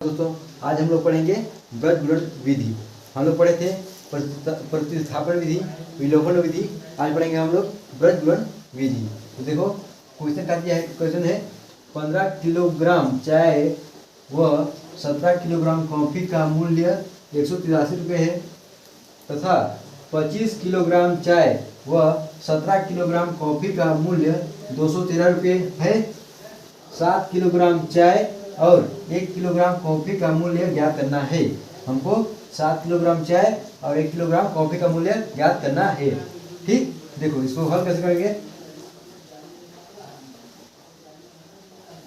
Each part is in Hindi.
दोस्तों आज हम लोग पढ़ेंगे बीजगणित विधि। हम लोग पढ़े थे प्रतिस्थापन विधि, विलोपन विधि। आज पढ़ेंगे हम लोग बीजगणित विधि। तो देखो क्वेश्चन का दिया है, क्वेश्चन है 15 किलोग्राम चाय व 17 किलोग्राम कॉफी का मूल्य 183 रुपये है तथा 25 किलोग्राम चाय व 17 किलोग्राम कॉफी का मूल्य 213 रुपये है। 7 किलोग्राम चाय और 1 किलोग्राम कॉफी का मूल्य ज्ञात करना है। हमको 7 किलोग्राम चाय और 1 किलोग्राम कॉफी का मूल्य ज्ञात करना है। ठीक, देखो इसको हल कैसे करेंगे।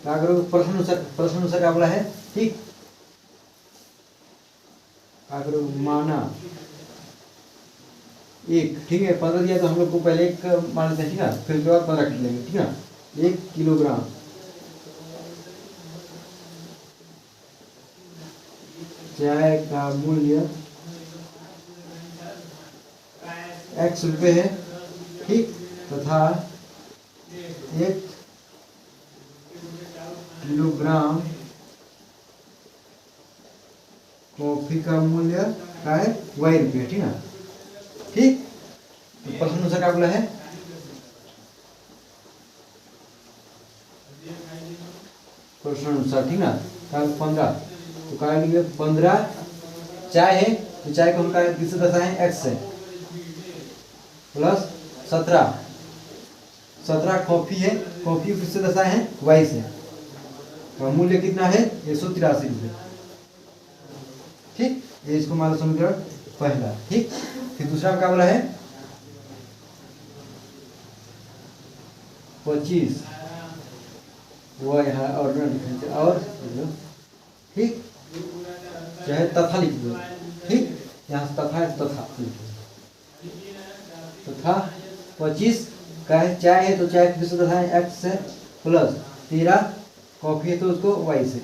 क्या करो, प्रश्न अनुसार क्या बोला है। ठीक, क्या करो, माना एक, ठीक है 15 दिया तो हम लोग को पहले एक मान लेते हैं, ठीक है, फिर उसके बाद 15 कर लेंगे, ठीक है। 1 किलोग्राम चाय का मूल्य x रुपये है, ठीक, तथा 1 किलोग्राम कॉफी का मूल्य क्या है y रुपये, ठीक है। ठीक, तो प्रश्न अनुसार क्या बोला है। प्रश्न अनुसार, ठीक ना, 15 तो क्या लिखे 15 चाय है तो चाय को हम किससे दर्शाएं, x से, प्लस 17 कॉफी है, कॉफी को किससे दर्शाए हैं, y से। तो मूल्य कितना है 183 रुपये। ठीक, ये इसको मान लो समीकरण पहला। ठीक, फिर दूसरा क्या बोला है 25 वो यहाँ और ठीक, चाहे तथा लिख दो, ठीक, यहाँ तथा तथा 25 का है चाय है तो चाय किससे तथा है x से, प्लस 13 कॉफी है तो उसको y से,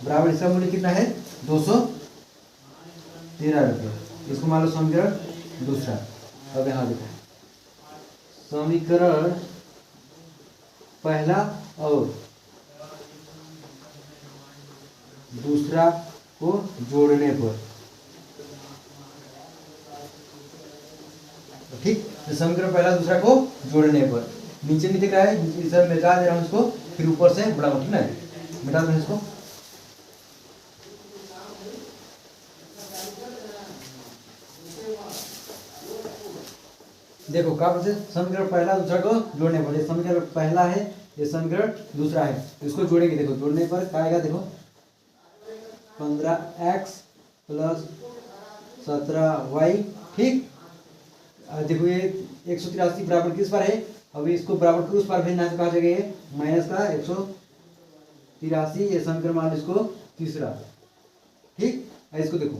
बराबर इसका मूल्य कितना है 213 रुपये। इसको मान लो समीकरण दूसरा। अब यहाँ देखो समीकरण पहला और दूसरा को जोड़ने पर, ठीक, समीकरण पहला दूसरा को जोड़ने पर नीचे नहीं दिख रहा है, इसे मिटा दे रहा हूं इसको, फिर ऊपर से बढ़ाऊं, ठीक है, मिटा दो इसको। देखो क्या बोलते, समीकरण पहला दूसरा को जोड़ने पर, ये समीकरण पहला है, ये समीकरण दूसरा है, इसको जोड़ेंगे। देखो जोड़ने पर क्या आएगा, देखो 15x प्लस 17y, ठीक। देखो ये 183 बराबर किस पर है, अभी इसको बराबर किस पर भेजना है तो कहा जाएगा माइनस का 183, ये समीकरण मान इसको तीसरा। ठीक, इसको देखो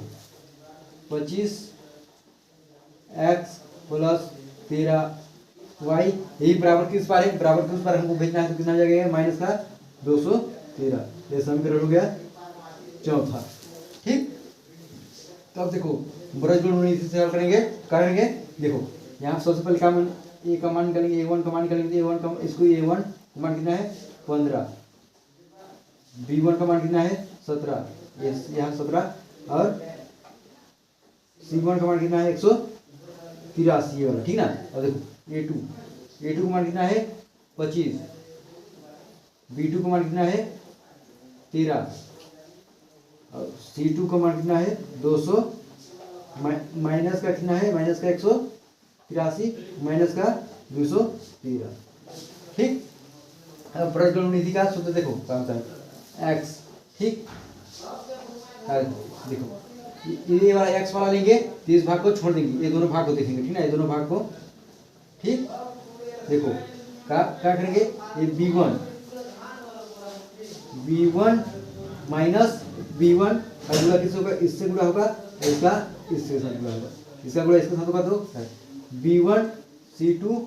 25x प्लस 13y, यही बराबर किस पर है, बराबर किस पर हमको भेजना है तो कितना जाएगा माइनस का 213, ये समीकरण हो गया चौथा। ठीक, तब देखो बीजगणित से हल करेंगे। देखो यहाँ सबसे पहले क्या मान, ए का मान निकालेंगे, a1 का मान निकालेंगे, a1 का इसको a1 का मान कितना है 15, b1 का मान कितना है 17, यहाँ 17, और c1 का मान कितना है 183 ये वाला, ठीक ना। और देखो a2 का मान कितना है 25, b2 का मान कितना है 13, और C2 का मान कितना है 200, माइनस का कितना है, माइनस का 183, माइनस का 213। ठीक, अब बीजगणित विधि का सूत्र देखो क्या होता है x, ठीक, देखो ये वाला x वाला लेंगे तो इस भाग को छोड़ देंगे, ये दोनों भाग को देखेंगे, ठीक ना, ये दोनों भाग को। ठीक, देखो क्या करेंगे, ये b1 माइनस b1 और गुणा किससे होगा, इससे गुणा होगा, इसका इससे साथ गुणा होगा, इसका गुणा इसके साथ होगा तो b1 c2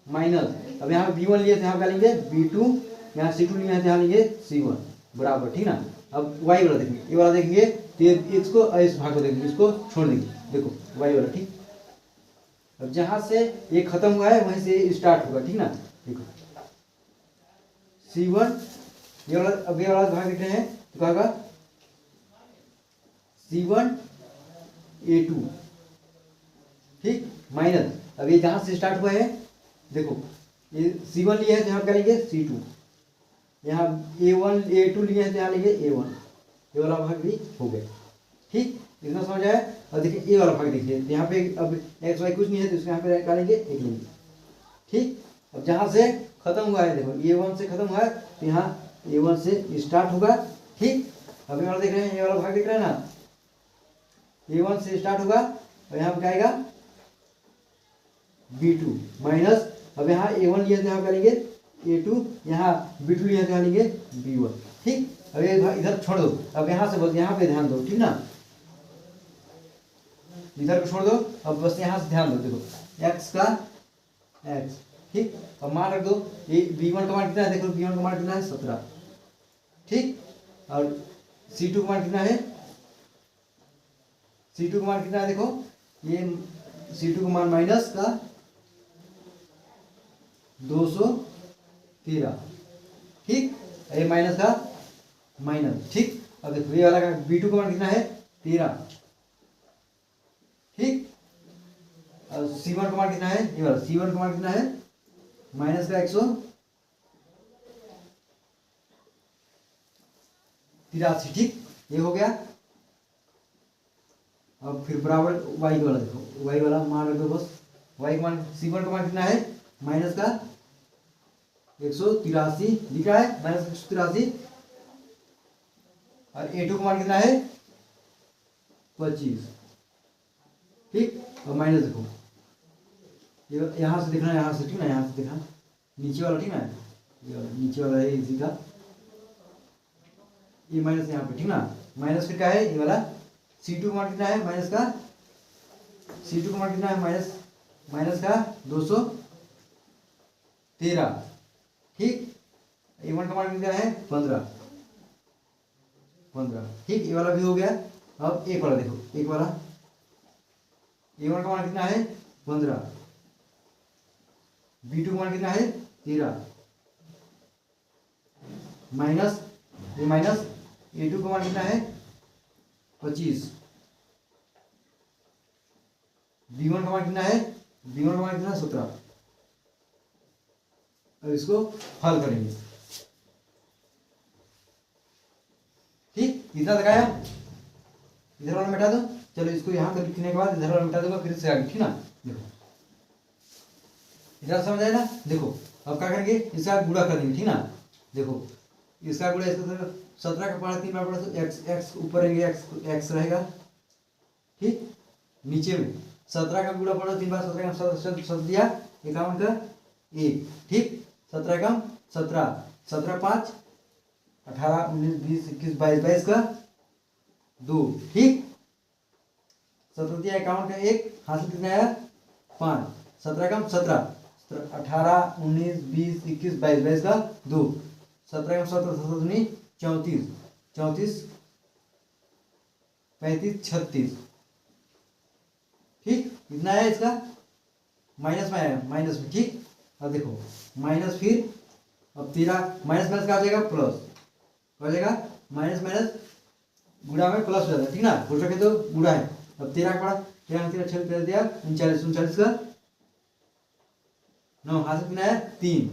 माइनस, अब यहाँ b1 लिए थे यहाँ क्या लेंगे b2, यहाँ c2 लिए थे यहाँ लेंगे c1 बराबर, ठीक ना। अब y वाला देखेंगे, ये वाला देखेंगे तो इसको इस भाग को देखेंगे, इसको छोड़ देंगे, देखो y वाला, ठीक। अब जहाँ से ये खत्म हुआ है वहीं से स्टार्ट होगा, ठीक ना। देखो c1 ये वाला, अब ये वाला भाग देख रहे हैं तो क्या होगा C1A2, ठीक, माइनस, अब ये जहाँ से स्टार्ट हुआ है देखो, ये C1 लिया है तो यहाँ क्या लेंगे C2, यहाँ A1 A2 लिए हैं तो यहाँ लेंगे A1, ये वाला भाग भी हो गया, ठीक, इतना समझ आया। और देखिए ये वाला भाग देखिए, तो यहाँ पे अब एक्स वाई कुछ नहीं है तो इसको यहाँ पे निकालेंगे एक लेंगे, ठीक। अब जहाँ से खत्म हुआ है देखो A1 से खत्म हुआ है तो यहाँ A1 से स्टार्ट होगा, ठीक। अब ये वाला देख रहे हैं, ये वाला भाग देख रहे हैं ना, A1 से स्टार्ट होगा और यहाँ पे क्या आएगा B2 माइनस, अब यहाँ A1 लिया तो यहाँ क्या लेंगे A2, यहाँ B2 लिया तो यहाँ लेंगे B1, ठीक। अब ये इधर छोड़ दो, अब यहाँ से बस यहाँ पे ध्यान दो, ठीक ना, इधर को छोड़ दो, अब बस यहाँ से ध्यान दो, देखो x का x, ठीक। अब मान रख दो, ये B1 का मान कितना है, देखो B1 का मान कितना है 17, ठीक। और C2 का मान कितना है, C2 का मान कितना है, देखो ये C2 का मान माइनस का 213, ठीक, ये माइनस का माइनस, ठीक। अब देखो ये वाला का B2 का मान कितना है 13, ठीक। और C1 का मान कितना है, ये वाला C1 का मान कितना है माइनस का 183, ठीक, ये हो गया। अब फिर बराबर y वाला देखो, y वाला मान रख दो बस, y का मान C1 का मान कितना है माइनस का 183 दिख रहा है, माइनस 183, और A2 का मान कितना है 25, ठीक। और माइनस देखो ये यहाँ से देखना, यहाँ से, ठीक ना, यहाँ से देखना नीचे वाला, ठीक ना, ये वाला नीचे वाला है इसी का, ये माइनस यहाँ पे, ठीक ना, माइनस फिर क्या है ये वाला C2 का मान कितना है माइनस का, C2 का मान कितना है माइनस का 213, ठीक। A1 का मान कितना है 15, ठीक, ये वाला भी हो गया। अब एक वाला देखो, एक वाला A1 का मान कितना है 15, B2 का मान कितना है 13, माइनस ये माइनस A2 का मान कितना है 25, B1 का मान कितना है, B1 का मान कितना है 17। अब इसको हल करेंगे, ठीक, इतना तक आया, इधर वाला मिटा दो, चलो इसको यहाँ तक लिखने के बाद इधर वाला मिटा दूंगा, फिर से आगे, ठीक ना, देखो इधर समझ आया ना, देखो अब क्या करेंगे, इसका गुणा कर देंगे, ठीक ना, देखो इसका गुणा, इसका 17 का पढ़ा 3 बार पढ़ा तो x ऊपर रहेंगे, x रहेगा, ठीक, नीचे में 17 का गुणा पढ़ो 3 बार, 17 का 7 दिया 51 का 1, ठीक, 17 का 17, 17 5 18 19 20 21 22 22 का 2, ठीक, 17 दिया 51 का 1, हासिल कितना आया 5, 17 का 17, 18 19 20 21 22 22 का 2, 17 का 17 17 34 34 35 36, ठीक, इतना है इसका, माइनस में आया, माइनस में, ठीक। अब देखो माइनस, फिर अब 13 माइनस माइनस का आ जाएगा प्लस, हो जाएगा माइनस माइनस गुणा में प्लस हो जाता है, ठीक ना, बोल सके तो गुणा है। अब 13 का पड़ा 13 13 6 दिया 39 39 का 9, हाथ में है 3,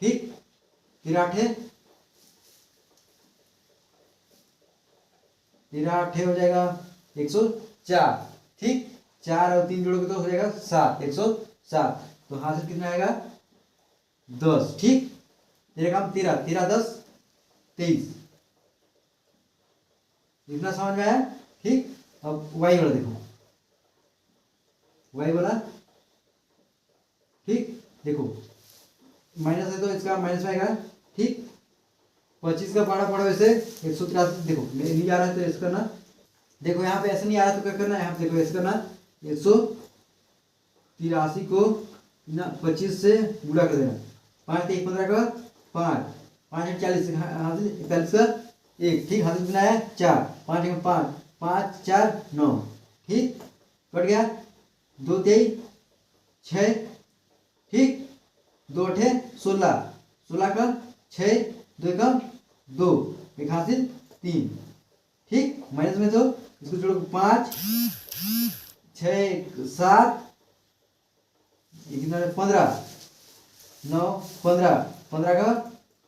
ठीक, 13 8 हो जाएगा 104, ठीक, 4 और 3 जोड़ोगे तो हो जाएगा 7, 107, तो हासिल कितना आएगा 10, ठीक, 13 का 13 13 10 23, इतना समझ में आया, ठीक। अब y वाला देखो, y वाला, ठीक, देखो माइनस है तो इसका माइनस आएगा, ठीक, 25 का पढ़ा पढ़ो ऐसे 183, देखो नहीं आ रहा है तो ऐसे करना, देखो यहाँ पे ऐसे नहीं आ रहा तो क्या करना है, यहाँ पे देखो ऐसे करना 183 को 25 से गुणा कर देना, 5 1 15 का 5 5 40 हासिल 41 का 1, ठीक, हासिल कितना है 4, 5 1 5 5 4 9, ठीक, कट गया 2 23 6, ठीक, 2 8 16 16 का 6 2 का 2, एक हासिल 3, ठीक, माइनस में तो इसको जोड़ो 5 6 7 15 9 15 15 का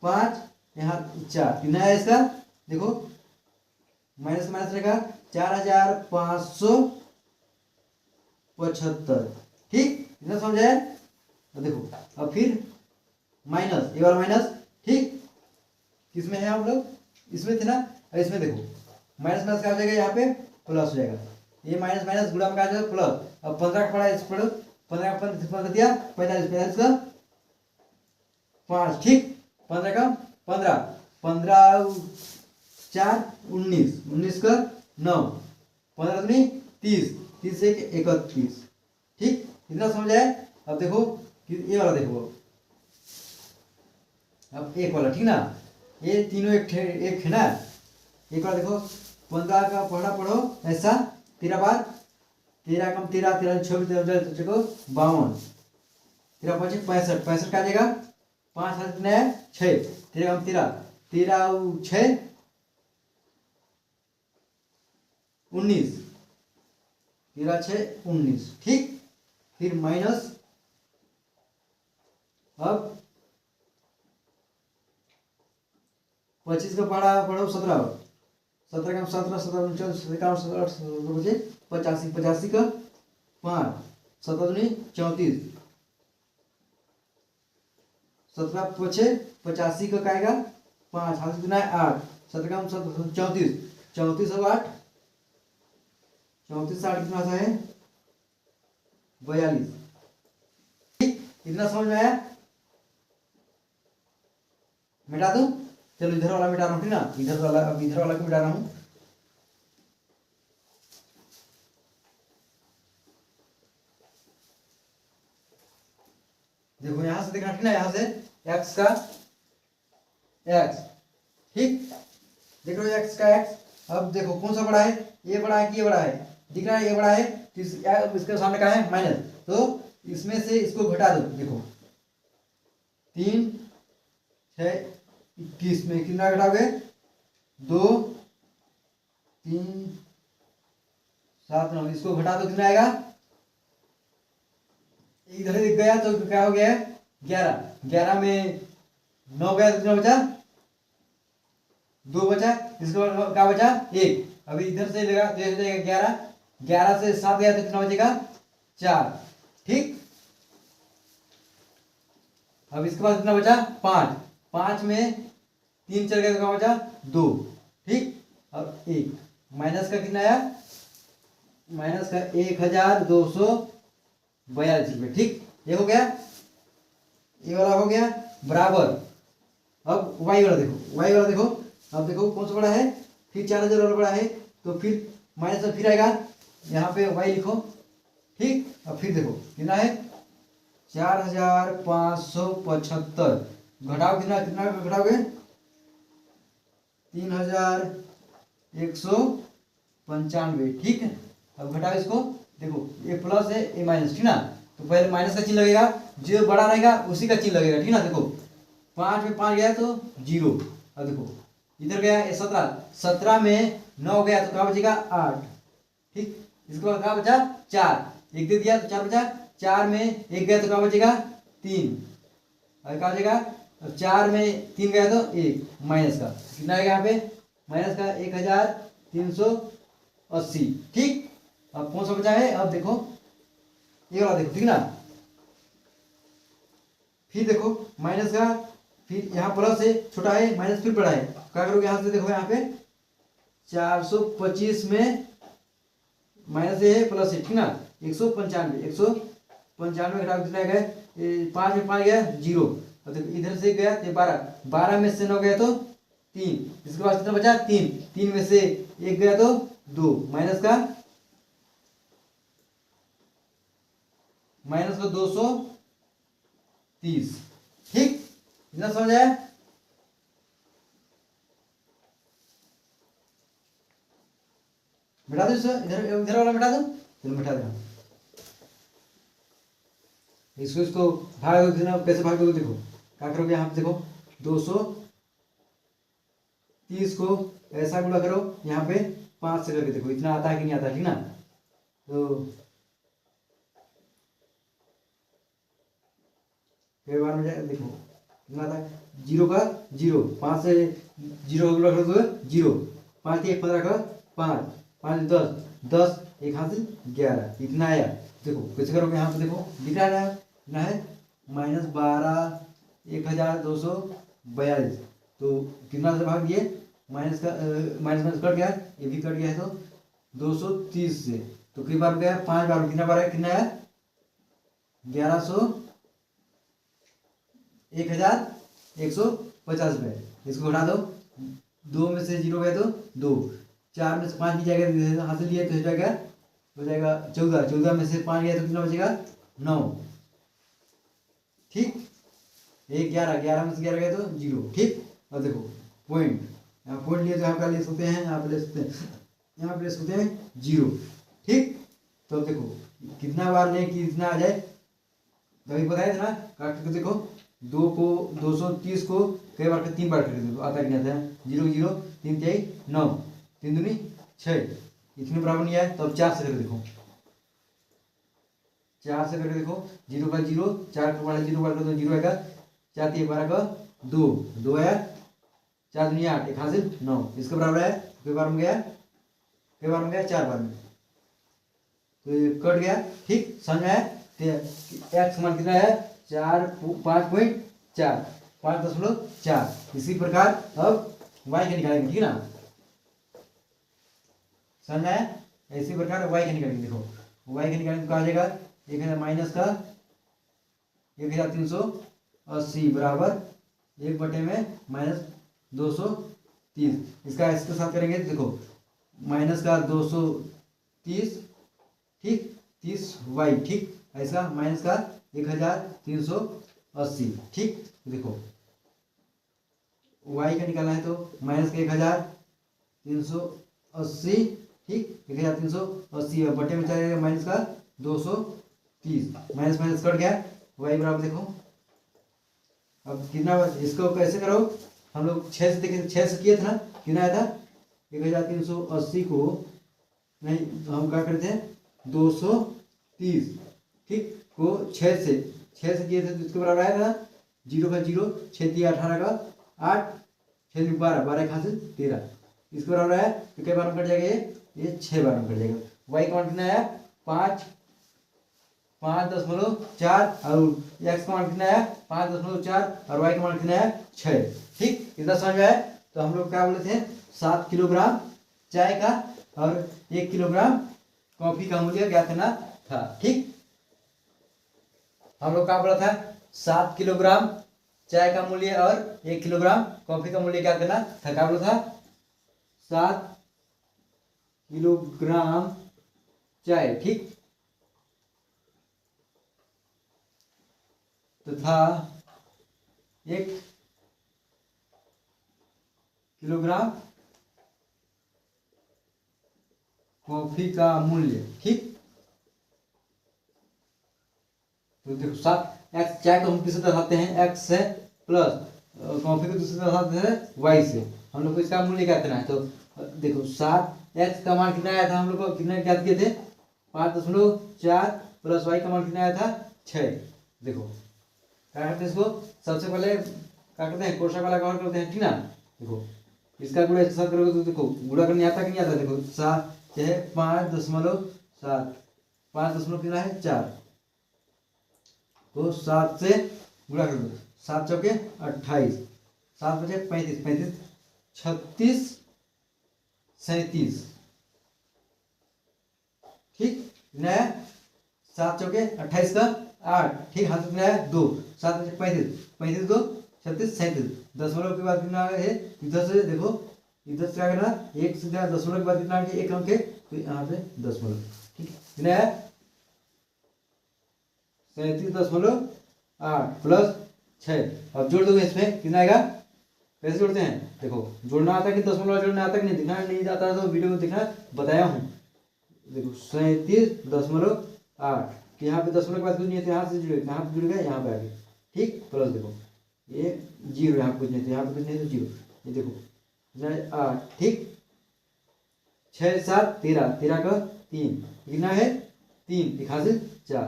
5 यहाँ 4 कितना है इसका देखो माइनस माइनस रहेगा 4575 ठीक इतना समझ आया। अब देखो अब फिर माइनस ये वाला माइनस ठीक किसमें है हम लोग इसमें थे ना और इसमें देखो माइनस माइनस क्या हो जाएगा यहाँ पे प्लस हो जाएगा ये माइनस माइनस गुणा में क्या हो जाएगा प्लस। अब 15 का पड़ा इस पर 15 15 दिया 45 45 का 5 ठीक 15 का 15 15 4 19 19 का 9 15 दूनी 30 30 से 31 ठीक इतना समझ आए। अब देखो ये वाला देखो अब एक वाला ठीक ना ये तीनों एक है ना एक वाला देखो 15 का पढ़ो ऐसा 13 बार 13 कम 13 13 26 देखो 52 13 5 65 65 का आ जाएगा 5 हाथ नया 6 13 कम 13 13 6 19 13 6 19 ठीक फिर माइनस अब 25 का पढ़ो 17 17 का 17 17 17 बचे 85 85 का 5 17 दूनी 34 17 पचे 85 का आएगा 5 हाथ दूना 8 17 का 34 34 और 8 34 60 कितना है 42 ठीक इतना समझ में आया मिटा दूं चलो इधर वाला मिटा रहा हूँ ठीक ना इधर वाला अब इधर वाला को मिटा रहा हूँ देखो यहां से देखना ठीक ना यहां से x का x ठीक देख रहे हो x का x अब देखो कौन सा बड़ा है ये बड़ा है कि ये बड़ा है दिख रहा है ये बड़ा है तो इसके सामने का है माइनस तो इसमें से इसको घटा दो देखो 3 6 21 में कितना घटाओगे 2 3 7 9 इसको घटा दो कितना आएगा इधर दिख गया तो क्या हो गया 11 11 में 9 गया तो कितना बचा 2 बचा इसके बाद क्या बचा 1 अभी इधर से लेगा तो 11 11 से 7 गया तो कितना बचेगा 4 ठीक अब इसके बाद कितना बचा 5 5 में 3 चल गया तो क्या बचा 2 ठीक अब 1 माइनस का कितना आया माइनस का 1242 रुपये ठीक ये हो गया ये वाला हो गया बराबर। अब वाई वाला देखो अब देखो कौन सा बड़ा है फिर 4000 वाला बड़ा है तो फिर माइनस में फिर आएगा यहाँ पे वाई लिखो ठीक अब फिर देखो कितना है 4575 घटाओ कितना कितना घटाओगे 3195 ठीक है। अब घटाओ इसको देखो ये प्लस है ये माइनस ठीक ना तो पहले माइनस का चिन्ह लगेगा जो बड़ा रहेगा उसी का चिन्ह लगेगा ठीक ना देखो 5 में 5 गया तो 0 अब देखो इधर गया ये 17 में 9 गया तो क्या बचेगा 8 ठीक इसके बाद क्या बचा 4 एक दे दिया तो 4 बचा 4 में 1 गया तो क्या बचेगा 3 और क्या बचेगा 4 में 3 गया तो 1 माइनस का कितना आएगा यहाँ पे माइनस का 1380 ठीक। अब कौन सा बचा है अब देखो ये वाला देखो ठीक ना फिर देखो माइनस का फिर यहाँ प्लस है छोटा है माइनस फिर बड़ा है क्या करोगे यहाँ से देखो यहाँ पे 425 में माइनस है प्लस है ठीक ना 195 घटा कितना गया 5 में 5 गया 0 और देखो इधर से गया 12 में से 9 गया तो 3 इसके बाद कितना बचा 3 में से 1 गया तो 2 माइनस का 230 ठीक इतना समझ आया। मिटा दो इधर इधर वाला मिटा दो चलो मिटा देना इसको भाग कितना कैसे भाग दोगे देखो क्या करोगे यहाँ पे देखो 230 को ऐसा गुणा करो यहाँ पे 5 से करके देखो इतना आता है कि नहीं आता, ठीक ना। तो फिर बार में जाए देखो कितना आता है, 0 का 0, 5 से 0 रख दो 0, 5 1 15 का 5, 5 10, 10 एक हाथ से 11, इतना आया। देखो कैसे करोगे, यहाँ पे देखो दिख रहा है कितना है, -12 1242। तो कितना से भाग दिए, माइनस का माइनस कट गया, ये भी कट गया है, तो 230 से। तो कितनी बार गया, 5 बार, कितना बार है, कितना है 1100 1150 रुपये। इसको घटा दो, 2 में से 0 गया तो 2, 4 में से 5 भी जाएगा, हासिल लिया तो हो जाएगा 14, 14 में से 5 गया तो कितना बचेगा 9, ठीक। 11, 11 में से 11 गया तो 0, ठीक। और देखो पॉइंट, यहाँ पॉइंट लिए तो यहाँ का ले सकते हैं, यहाँ पे ले सकते हैं, यहाँ पे ले सकते हैं 0, ठीक। तो अब देखो कितना बार लें कि इतना आ जाए, तभी बताया था ना, काट के देखो 2 को 230 को कई बार कर 3 बार करके देखो आता कि नहीं आता है, 0 0 3 3 9, 3 दूनी 6, इतने बराबर नहीं आया। तो अब 4 से करके देखो, 4 से करके देखो, 0 का 0, 4 का 0 बार कर दो 0 आएगा, 4 3 12 का 2, 2 आया, 4 दूनी 8, एक हासिल 9, इसके बराबर है कई बार में गया, कई बार में गया 4 बार में, तो ये कट गया, ठीक। समझ में आया। एक्स मान कितना है 5.4, 5.4। इसी प्रकार अब वाई का निकालेंगे, ठीक ना, समझ में आया। इसी प्रकार वाई का निकालेंगे, देखो वाई का निकालेंगे तो कहा जाएगा 1000 माइनस का 1380 बराबर 1 में -230। इसका इसके साथ करेंगे तो देखो माइनस का 230, ठीक, 30 वाई, ठीक, ऐसा माइनस का 1380, ठीक। देखो वाई का निकालना है तो माइनस का 1380, ठीक, 1380 बटे में चलेगा माइनस का 230, माइनस माइनस कट गया, वाई बराबर देखो अब कितना, इसको कैसे करो, हम लोग 6 से देखें, 6 से किए थे ना, कितना आया था 1380 को, नहीं हम क्या करते हैं 230, ठीक, को 6 से किए थे तो इसके बराबर आया था 0 का 0, 6 3 18 का 8, 6 3 12, 12 खास 13, इसके बराबर आया तो कई बार में कट जाएगा, ये 6 बार में कट जाएगा। वाई का मान कितना आया 5.4 और एक्स का मान कितना आया 5.4 और वाई का मान कितना आया 6, ठीक। इतना समझ में आया। तो हम लोग क्या बोले थे, 7 किलोग्राम चाय का और 1 किलोग्राम कॉफी का मूल्य ज्ञात करना था, ठीक। हम लोग क्या बोला था, 7 किलोग्राम चाय का मूल्य और 1 किलोग्राम कॉफी का मूल्य क्या करना था, क्या बोला था 7 किलोग्राम चाय, ठीक, तथा 1 किलोग्राम कॉफी का मूल्य, ठीक। तो देखो 7 एक्स चाय को हम किससे दर्शाते हैं, एक्स से, प्लस कॉफी को दूसरे दर्शाते हैं वाई से। हम लोग को इसका मूल्य क्या करना है, तो देखो 7 एक्स का मान कितना आया था, हम लोग को कितना ज्ञात किए थे 5.4 प्लस वाई का मान कितना आया था 6। देखो क्या करते हैं, इसको सबसे पहले क्या करते हैं, कोष्ठक वाला कवर करते हैं, ठीक ना। देखो इसका गुणा इसके साथ करोगे तो देखो गुणा करने आता कि नहीं आता, देखो 7 चाहे 5.7, 5 कितना है 4, तो 7 से गुणा कर दो, 7 चौके 28, 7 बचे 35, 35 36 37, ठीक, नया 7 चौके 28 का 8, ठीक, हाथ में नया 2, 7 बचे 35, 35 2 36 37, दशमलव के बाद कितना है इधर से, देखो इधर से क्या करना, 1 से दशमलव के बाद कितना है 1 अंक है, तो यहाँ पे दशमलव, ठीक, कितना है 37.8 प्लस 6। अब जोड़ दोगे इसमें कितना आएगा, कैसे जोड़ते हैं, देखो जोड़ना आता है कि दशमलव जोड़ना आता है कि नहीं, दिखाना नहीं आता तो वीडियो में दिखना बताया हूँ। देखो 37.8 कि यहाँ पे दशमलव के बाद कुछ नहीं है तो यहाँ से जुड़ेगा, यहाँ पे जुड़ेगा, यहाँ पे आगे, ठीक, प्लस देखो ये 0 यहाँ कुछ नहीं, यहाँ पे कुछ नहीं तो 0, ये देखो 8, ठीक, 6 7 13, 13 का 3 कितना है 3, 1 हासिल 4,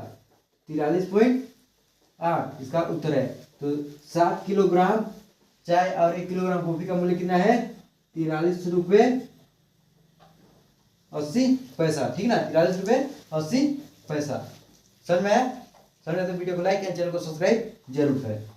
43.8 इसका उत्तर है। तो 7 किलोग्राम चाय और 1 किलोग्राम कॉफी का मूल्य कितना है 43 रुपये 80 पैसा, ठीक ना, 43 रुपये 80 पैसा। समझ में आया? समझ में तो वीडियो को लाइक एंड चैनल को सब्सक्राइब जरूर करें।